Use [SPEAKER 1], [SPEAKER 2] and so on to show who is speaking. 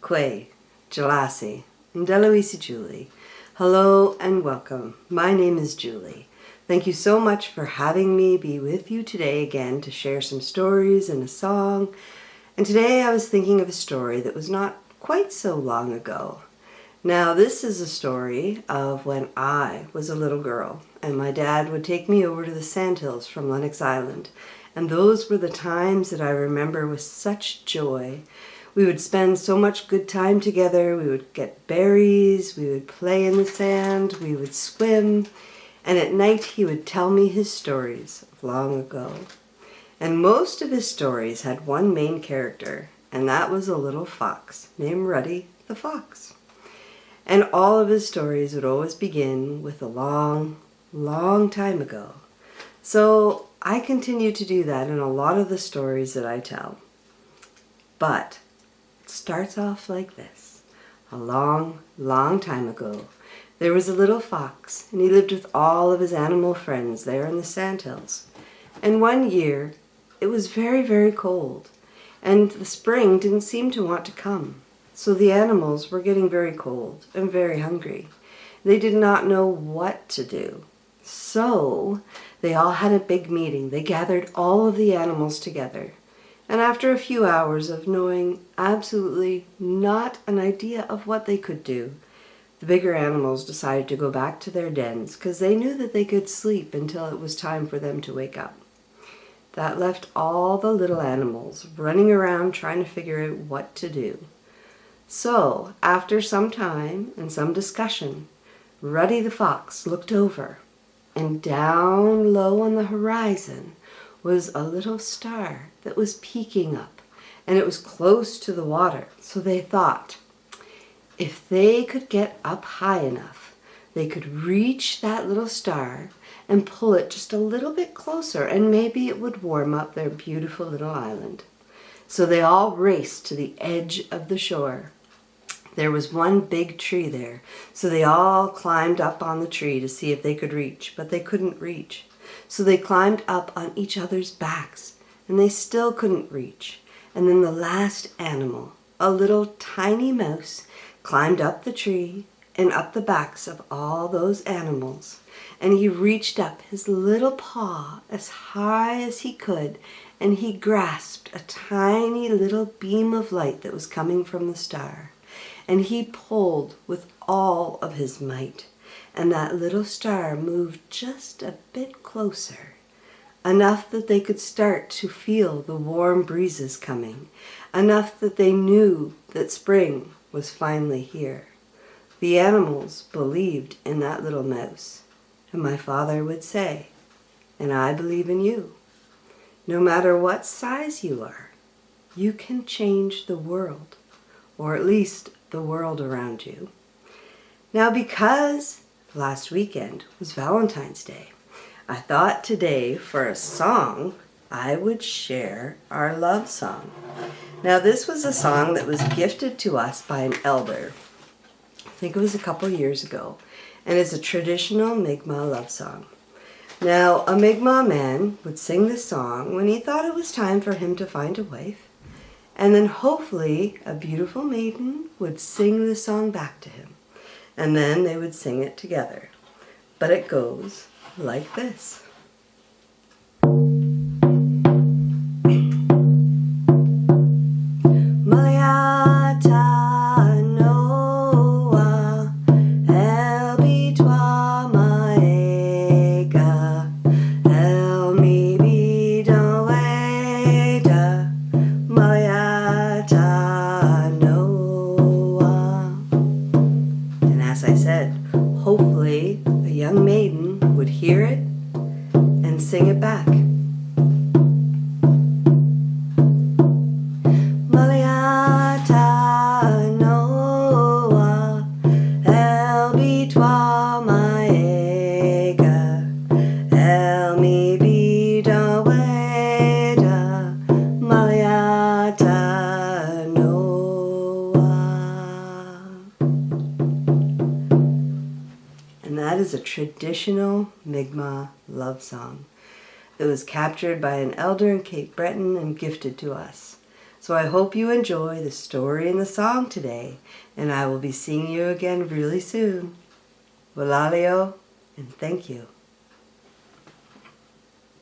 [SPEAKER 1] Quay, Jalasi, and Deloisi Julie. Hello and welcome. My name is Julie. Thank you so much for having me be with you today again to share some stories and a song. And today I was thinking of a story that was not quite so long ago. Now this is a story of when I was a little girl and my dad would take me over to the sandhills from Lennox Island. And those were the times that I remember with such joy. We would spend so much good time together. We would get berries, we would play in the sand, we would swim, and at night he would tell me his stories of long ago. And most of his stories had one main character, and that was a little fox named Ruddy the Fox. And all of his stories would always begin with a long, long time ago. So I continue to do that in a lot of the stories that I tell. But it starts off like this. A long, long time ago, there was a little fox, and he lived with all of his animal friends there in the sandhills. And one year, it was very, very cold, and the spring didn't seem to want to come. So the animals were getting very cold and very hungry. They did not know what to do. So they all had a big meeting. They gathered all of the animals together. And after a few hours of knowing absolutely not an idea of what they could do, the bigger animals decided to go back to their dens because they knew that they could sleep until it was time for them to wake up. That left all the little animals running around trying to figure out what to do. So, after some time and some discussion, Ruddy the Fox looked over, and down low on the horizon was a little star that was peeking up, and it was close to the water. So they thought, if they could get up high enough, they could reach that little star and pull it just a little bit closer, and maybe it would warm up their beautiful little island. So they all raced to the edge of the shore. There was one big tree there, so they all climbed up on the tree to see if they could reach, but they couldn't reach. So they climbed up on each other's backs, and they still couldn't reach. And then the last animal, a little tiny mouse, climbed up the tree and up the backs of all those animals. And he reached up his little paw as high as he could, and he grasped a tiny little beam of light that was coming from the star. And he pulled with all of his might. And that little star moved just a bit closer, enough that they could start to feel the warm breezes coming, enough that they knew that spring was finally here. The animals believed in that little mouse, and my father would say, and I believe in you. No matter what size you are, you can change the world, or at least the world around you. Now, because last weekend was Valentine's Day, I thought today for a song I would share our love song. Now this was a song that was gifted to us by an elder. I think it was a couple years ago, and it's a traditional Mi'kmaq love song. Now a Mi'kmaq man would sing this song when he thought it was time for him to find a wife, and then hopefully a beautiful maiden would sing the song back to him. And then they would sing it together. But it goes like this. Maliata noa el bitwa maega el mi bidaweda Maliata noa. And as I said, hopefully a young maiden would hear it and sing it back. Maliata noa el bitwa maega el mi bidaweda Maliata noa. And that is a traditional Mi'kmaq love song that was captured by an elder in Cape Breton and gifted to us. So I hope you enjoy the story and the song today, and I will be seeing you again really soon. Walaleo, and thank you.